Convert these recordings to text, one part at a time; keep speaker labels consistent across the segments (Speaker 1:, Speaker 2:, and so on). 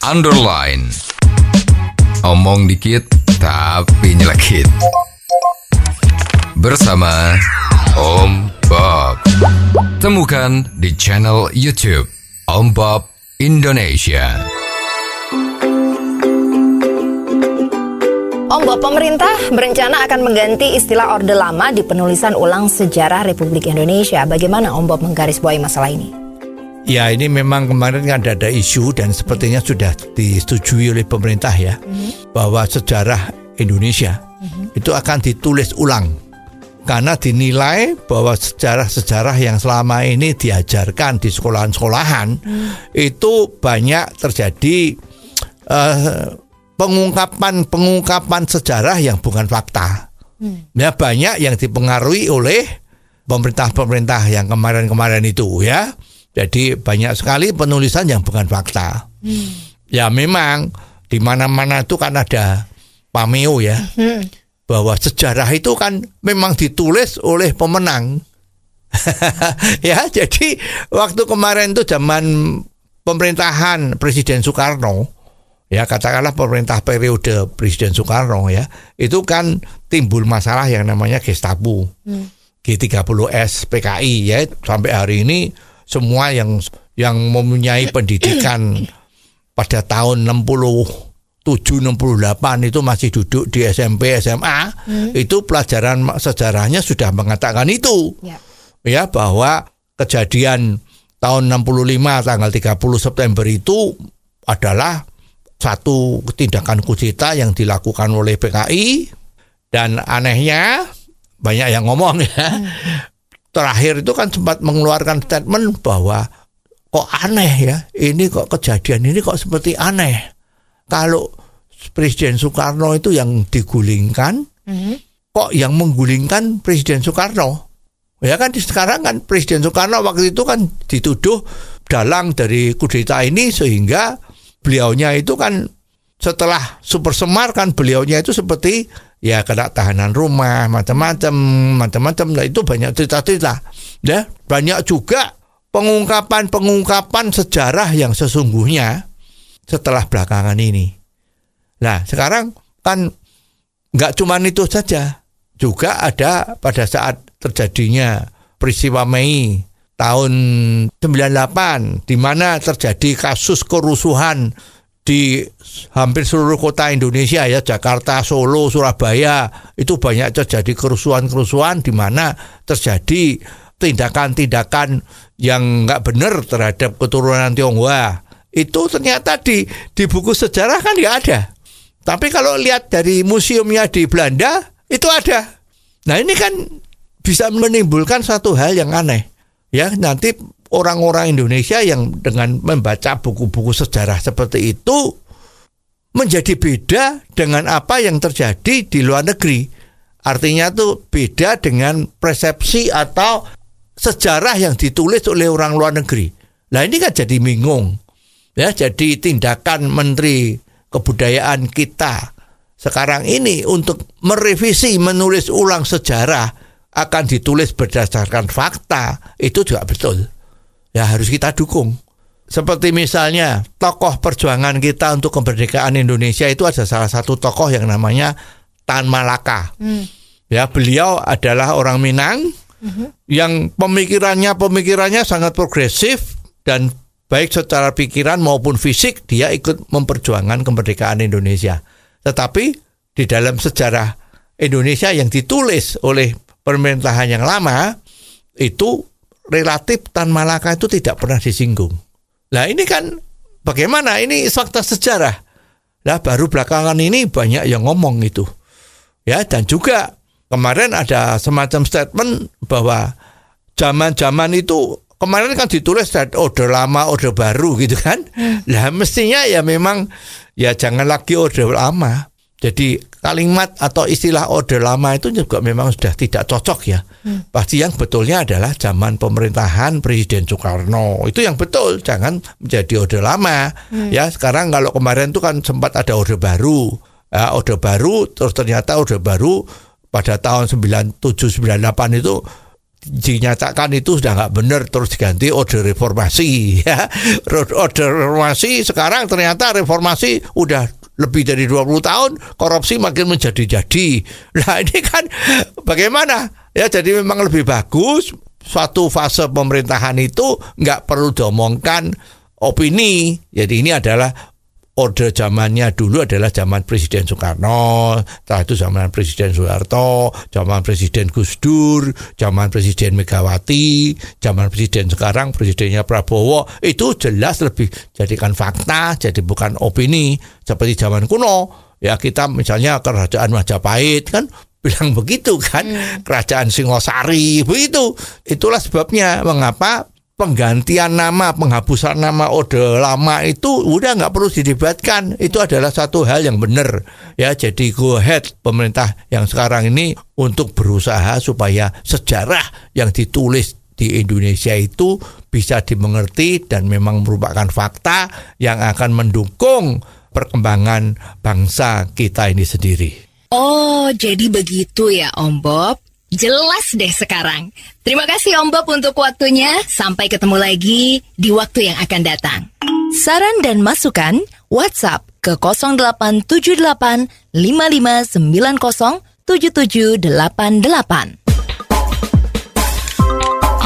Speaker 1: underline. Omong dikit tapi nyelekit. Bersama Om Bob. Temukan di channel YouTube Om Bob Indonesia.
Speaker 2: Om Bob, pemerintah berencana akan mengganti istilah Orde Lama di penulisan ulang sejarah Republik Indonesia. Bagaimana Om Bob menggarisbawahi masalah ini?
Speaker 3: Ya, ini memang kemarin kan ada isu dan sepertinya sudah disetujui oleh pemerintah ya, bahwa sejarah Indonesia itu akan ditulis ulang. Karena dinilai bahwa sejarah-sejarah yang selama ini diajarkan di sekolahan-sekolahan itu banyak terjadi pengungkapan sejarah yang bukan fakta. Ya, banyak yang dipengaruhi oleh pemerintah-pemerintah yang kemarin-kemarin itu ya. Jadi banyak sekali penulisan yang bukan fakta. Ya memang di mana-mana itu kan ada pameo ya. Bahwa sejarah itu kan memang ditulis oleh pemenang. Ya, jadi waktu kemarin itu zaman pemerintahan Presiden Soekarno, ya katakanlah pemerintah periode Presiden Soekarno ya, itu kan timbul masalah yang namanya Gestapo, G30S PKI ya, sampai hari ini semua yang mempunyai pendidikan pada tahun 67-68 itu masih duduk di SMP, SMA, itu pelajaran sejarahnya sudah mengatakan itu. Ya, bahwa kejadian tahun 65 tanggal 30 September itu adalah satu tindakan kudeta yang dilakukan oleh PKI, dan anehnya banyak yang ngomong ya. Terakhir itu kan sempat mengeluarkan statement bahwa kok aneh ya, ini kok kejadian ini kok seperti aneh. Kalau Presiden Soekarno itu yang digulingkan, kok yang menggulingkan Presiden Soekarno? Ya kan sekarang kan Presiden Soekarno waktu itu kan dituduh dalang dari kudeta ini, sehingga beliaunya itu kan setelah Super Semar kan beliaunya itu seperti ya kena tahanan rumah, macam-macam. Nah, itu banyak cerita-cerita. Ya, banyak juga pengungkapan sejarah yang sesungguhnya setelah belakangan ini. Nah, sekarang kan nggak cuma itu saja. Juga ada pada saat terjadinya peristiwa Mei tahun 98, di mana terjadi kasus kerusuhan di hampir seluruh kota Indonesia ya, Jakarta, Solo, Surabaya, itu banyak terjadi kerusuhan-kerusuhan di mana terjadi tindakan-tindakan yang nggak benar terhadap keturunan Tionghoa. Itu ternyata di buku sejarah kan nggak ada. Tapi kalau lihat dari museumnya di Belanda itu ada. Nah, ini kan bisa menimbulkan satu hal yang aneh. Ya, nanti orang-orang Indonesia yang dengan membaca buku-buku sejarah seperti itu menjadi beda dengan apa yang terjadi di luar negeri. Artinya tuh beda dengan persepsi atau sejarah yang ditulis oleh orang luar negeri. Nah, ini kan jadi bingung. Ya, jadi tindakan Menteri Kebudayaan kita sekarang ini untuk merevisi, menulis ulang sejarah akan ditulis berdasarkan fakta, itu juga betul. Ya, harus kita dukung. Seperti misalnya tokoh perjuangan kita untuk kemerdekaan Indonesia itu ada salah satu tokoh yang namanya Tan Malaka. Ya, beliau adalah orang Minang yang pemikirannya sangat progresif, dan baik secara pikiran maupun fisik dia ikut memperjuangkan kemerdekaan Indonesia. Tetapi di dalam sejarah Indonesia yang ditulis oleh pemerintahan yang lama itu relatif Tan Malaka itu tidak pernah disinggung. Nah, ini kan bagaimana? Ini fakta sejarah. Nah, baru belakangan ini banyak yang ngomong itu. Ya, dan juga kemarin ada semacam statement bahwa zaman-zaman itu kemarin kan ditulis Orde Lama, Orde Baru gitu kan. Nah, mestinya ya memang ya jangan lagi Orde Lama. Jadi kalimat atau istilah Orde Lama itu juga memang sudah tidak cocok ya. Pasti yang betulnya adalah zaman pemerintahan Presiden Soekarno. Itu yang betul, jangan menjadi Orde Lama. Ya, sekarang kalau kemarin itu kan sempat ada Orde Baru. Ya, Orde Baru, terus ternyata Orde Baru pada tahun 97-98 itu dinyatakan itu sudah nggak benar, terus diganti Orde Reformasi ya. Orde Reformasi sekarang ternyata reformasi udah lebih dari 20 tahun, korupsi makin menjadi-jadi. Nah ini kan bagaimana ya, jadi memang lebih bagus suatu fase pemerintahan itu nggak perlu diomongkan opini. Jadi ini adalah orde zamannya dulu adalah zaman Presiden Soekarno, setelah itu zaman Presiden Soeharto, zaman Presiden Gus Dur, zaman Presiden Megawati, zaman Presiden sekarang Presidennya Prabowo, itu jelas lebih jadikan fakta, jadi bukan opini. Seperti zaman kuno, ya kita misalnya Kerajaan Majapahit kan bilang begitu kan, Kerajaan Singosari begitu. Itulah sebabnya mengapa penggantian nama, penghapusan nama Orde Lama itu udah nggak perlu didebatkan. Itu adalah satu hal yang benar ya. Jadi go ahead pemerintah yang sekarang ini untuk berusaha supaya sejarah yang ditulis di Indonesia itu bisa dimengerti dan memang merupakan fakta yang akan mendukung perkembangan bangsa kita ini sendiri.
Speaker 2: Oh, jadi begitu ya Om Bob. Jelas deh sekarang. Terima kasih Om Bob untuk waktunya. Sampai ketemu lagi di waktu yang akan datang. Saran dan masukan WhatsApp ke 0878 5590 7788.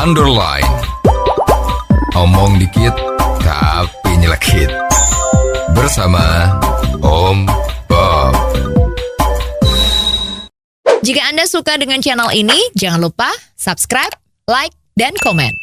Speaker 1: Underline. Omong dikit tapi nyelekit. Bersama Om Bob.
Speaker 2: Jika Anda suka dengan channel ini, jangan lupa subscribe, like, dan komen.